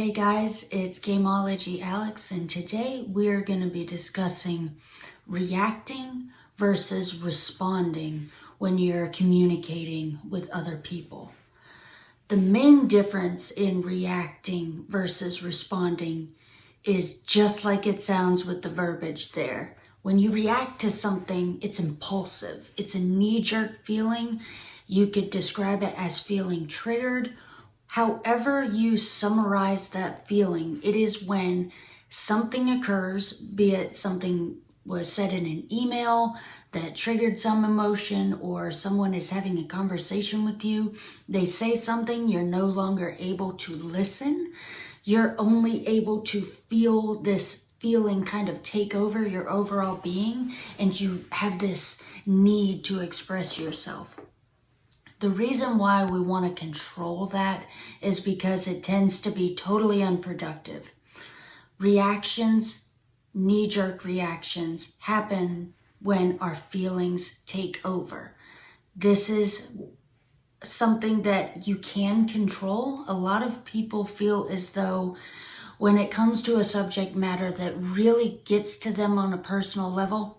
Hey guys, it's Gameology Alex, and today we're going to be discussing reacting versus responding when you're communicating with other people. The main difference in reacting versus responding is just like it sounds with the verbiage there. When you react to something, it's impulsive. It's a knee-jerk feeling. You could describe it as feeling triggered. However you summarize that feeling, it is when something occurs, be it something was said in an email that triggered some emotion, or someone is having a conversation with you, they say something, you're no longer able to listen, you're only able to feel this feeling kind of take over your overall being, and you have this need to express yourself. The reason why we want to control that is because it tends to be totally unproductive. Reactions, knee-jerk reactions, happen when our feelings take over. This is something that you can control. A lot of people feel as though when it comes to a subject matter that really gets to them on a personal level,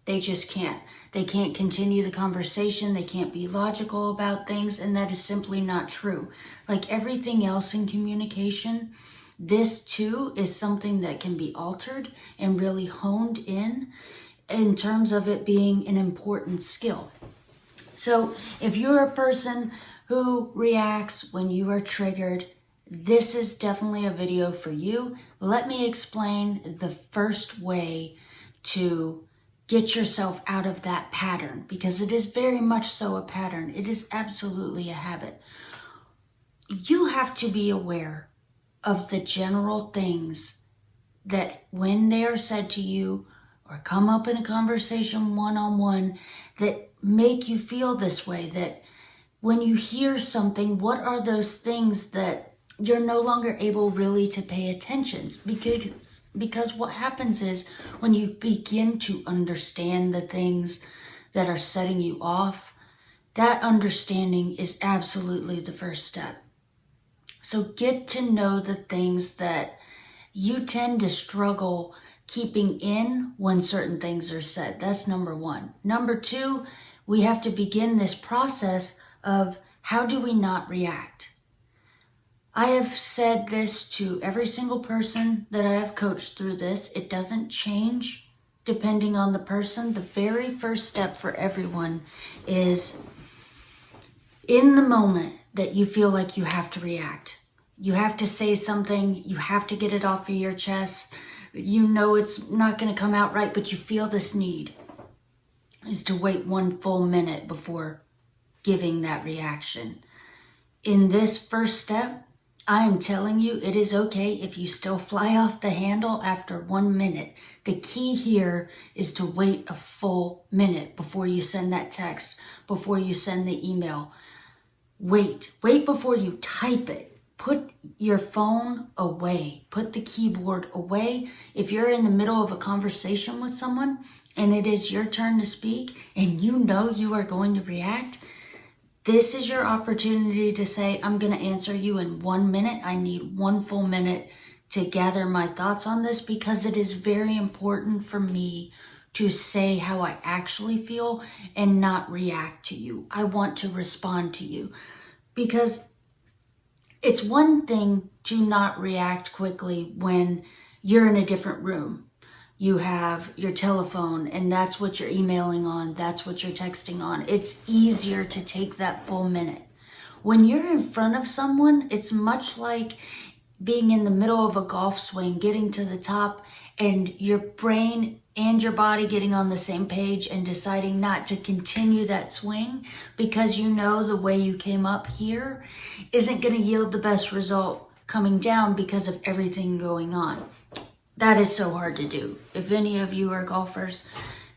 they just can't. They can't continue the conversation. They can't be logical about things. And that is simply not true. Like everything else in communication, this too is something that can be altered and really honed in terms of it being an important skill. So if you're a person who reacts when you are triggered, this is definitely a video for you. Let me explain the first way to get yourself out of that pattern, because it is very much so a pattern. It is absolutely a habit. You have to be aware of the general things that when they are said to you or come up in a conversation one-on-one that make you feel this way, that when you hear something, what are those things that you're no longer able really to pay attention, because what happens is when you begin to understand the things that are setting you off, that understanding is absolutely the first step. So get to know the things that you tend to struggle keeping in when certain things are said. That's number one. Number two, we have to begin this process of how do we not react? I have said this to every single person that I have coached through this. It doesn't change depending on the person. The very first step for everyone is in the moment that you feel like you have to react. You have to say something. You have to get it off of your chest. You know it's not going to come out right, but you feel this need is to wait 1 full minute before giving that reaction. In this first step, I am telling you, it is okay if you still fly off the handle after 1 minute. The key here is to wait a full minute before you send that text, before you send the email. Wait before you type it. Put your phone away. Put the keyboard away. If you're in the middle of a conversation with someone and it is your turn to speak and you know you are going to react, this is your opportunity to say, I'm going to answer you in 1 minute. I need 1 full minute to gather my thoughts on this, because it is very important for me to say how I actually feel and not react to you. I want to respond to you, because it's one thing to not react quickly when you're in a different room. You have your telephone and that's what you're emailing on, that's what you're texting on. It's easier to take that full minute. When you're in front of someone, it's much like being in the middle of a golf swing, getting to the top, and your brain and your body getting on the same page and deciding not to continue that swing because you know the way you came up here isn't going to yield the best result coming down because of everything going on. That is so hard to do. If any of you are golfers,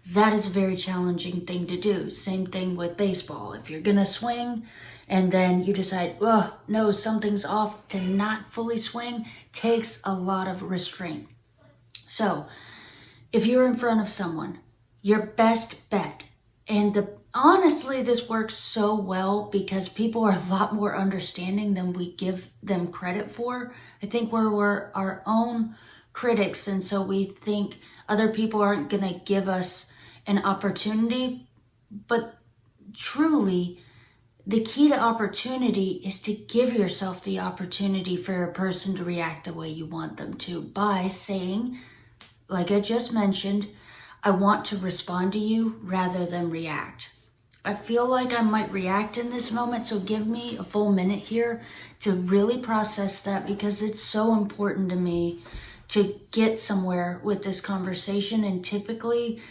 that is a very challenging thing to do. Same thing with baseball. If you're going to swing and then you decide, oh, no, something's off, to not fully swing takes a lot of restraint. So if you're in front of someone, your best bet and the honestly, this works so well because people are a lot more understanding than we give them credit for. I think we're our own critics, and so we think other people aren't going to give us an opportunity. But truly, the key to opportunity is to give yourself the opportunity for a person to react the way you want them to by saying, like I just mentioned, I want to respond to you rather than react. I feel like I might react in this moment, so give me a full minute here to really process that, because it's so important to me to get somewhere with this conversation. And typically,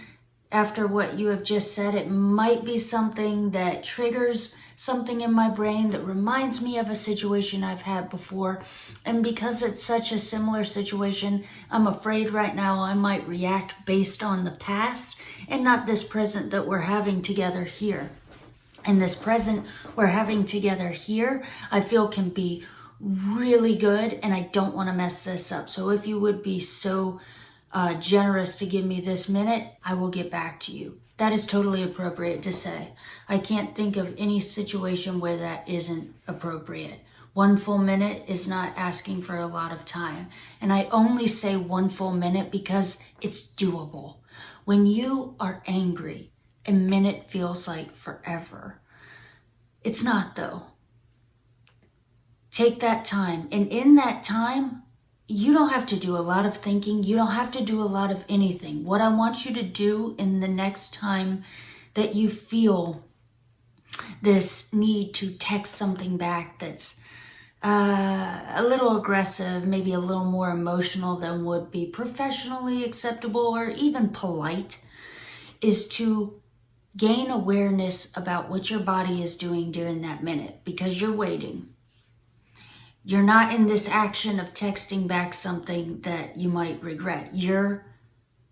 after what you have just said, it might be something that triggers something in my brain that reminds me of a situation I've had before. And because it's such a similar situation, I'm afraid right now I might react based on the past and not this present that we're having together here. And this present we're having together here, I feel can be really good, and I don't want to mess this up. So if you would be so generous to give me this minute, I will get back to you. That is totally appropriate to say. I can't think of any situation where that isn't appropriate. 1 full minute is not asking for a lot of time. And I only say 1 full minute because it's doable. When you are angry, a minute feels like forever. It's not, though. Take that time. And in that time, you don't have to do a lot of thinking. You don't have to do a lot of anything. What I want you to do in the next time that you feel this need to text something back that's a little aggressive, maybe a little more emotional than would be professionally acceptable or even polite, is to gain awareness about what your body is doing during that minute, because you're waiting. You're not in this action of texting back something that you might regret. You're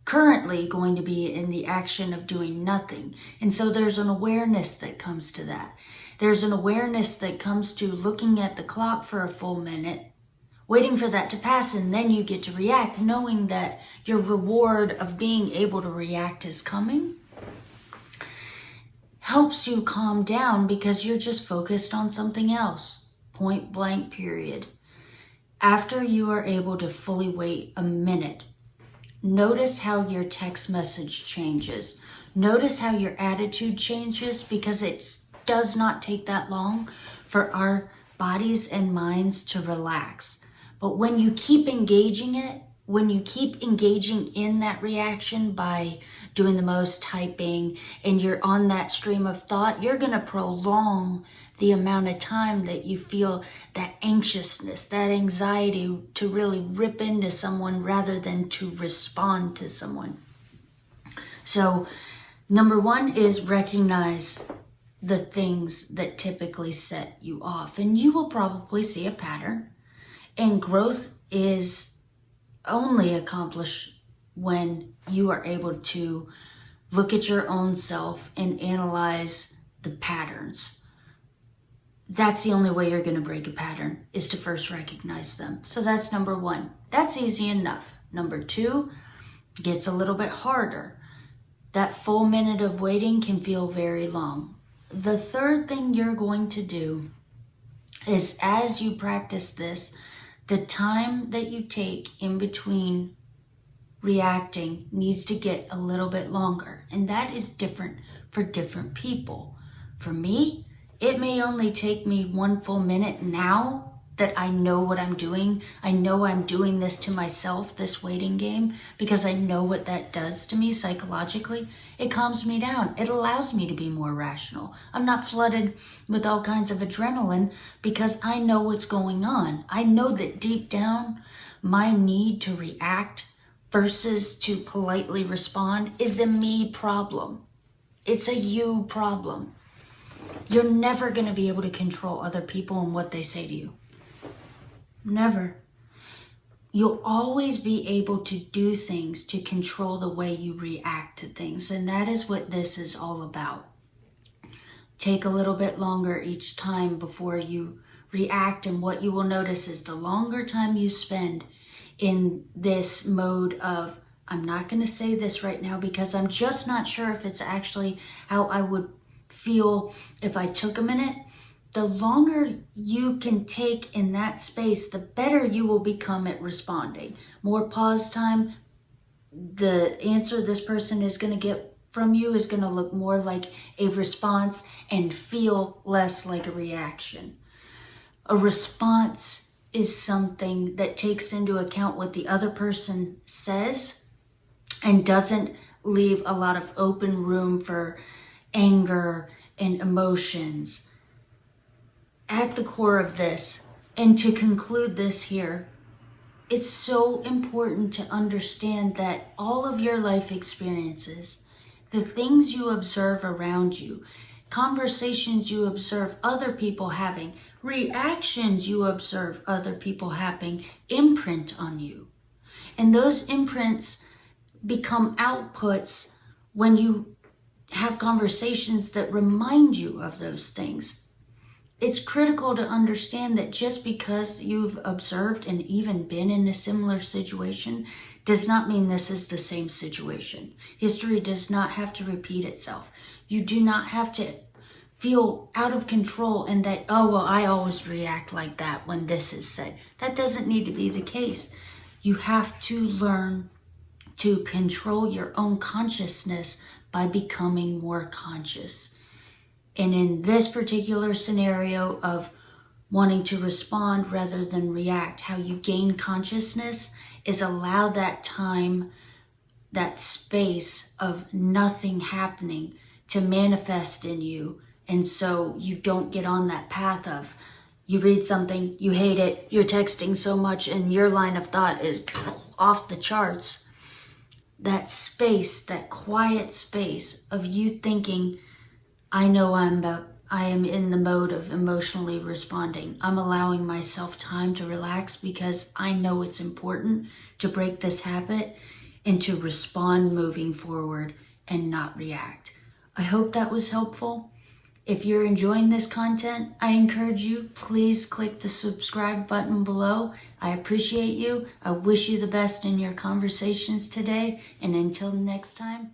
currently going to be in the action of doing nothing. And so there's an awareness that comes to that. There's an awareness that comes to looking at the clock for a full minute, waiting for that to pass, and then you get to react, knowing that your reward of being able to react is coming. Helps you calm down because you're just focused on something else. Point blank, period. After you are able to fully wait a minute, notice how your text message changes. Notice how your attitude changes, because it does not take that long for our bodies and minds to relax. But when you keep engaging it, when you keep engaging in that reaction by doing the most typing and you're on that stream of thought, you're going to prolong the amount of time that you feel that anxiousness, that anxiety to really rip into someone rather than to respond to someone. So, number 1 is recognize the things that typically set you off. And you will probably see a pattern. And growth is only accomplished when you are able to look at your own self and analyze the patterns. That's the only way you're going to break a pattern, is to first recognize them. So that's number 1. That's easy enough. Number 2 gets a little bit harder. That full minute of waiting can feel very long. The third thing you're going to do is, as you practice this, the time that you take in between reacting needs to get a little bit longer. And that is different for different people. For me, it may only take me 1 full minute now that I know what I'm doing. I know I'm doing this to myself, this waiting game, because I know what that does to me psychologically. It calms me down. It allows me to be more rational. I'm not flooded with all kinds of adrenaline because I know what's going on. I know that deep down, my need to react versus to politely respond is a me problem. It's a you problem. You're never going to be able to control other people and what they say to you. Never. You'll always be able to do things to control the way you react to things. And that is what this is all about. Take a little bit longer each time before you react. And what you will notice is the longer time you spend in this mode of, I'm not going to say this right now because I'm just not sure if it's actually how I would feel if I took a minute, the longer you can take in that space, the better you will become at responding. More pause time, the answer this person is going to get from you is going to look more like a response and feel less like a reaction. A response is something that takes into account what the other person says and doesn't leave a lot of open room for anger and emotions. At the core of this, and to conclude this here, it's so important to understand that all of your life experiences, the things you observe around you, conversations you observe other people having, reactions you observe other people having, imprint on you. And those imprints become outputs when you have conversations that remind you of those things. It's critical to understand that just because you've observed and even been in a similar situation does not mean this is the same situation. History does not have to repeat itself. You do not have to feel out of control and that, oh, well, I always react like that when this is said. That doesn't need to be the case. You have to learn to control your own consciousness by becoming more conscious. And in this particular scenario of wanting to respond rather than react, how you gain consciousness is allow that time, that space of nothing happening to manifest in you. And so you don't get on that path of you read something, you hate it, you're texting so much, and your line of thought is off the charts. That space, that quiet space of you thinking, I know I am in the mode of emotionally responding. I'm allowing myself time to relax because I know it's important to break this habit and to respond moving forward and not react. I hope that was helpful. If you're enjoying this content, I encourage you, please click the subscribe button below. I appreciate you. I wish you the best in your conversations today. And until next time,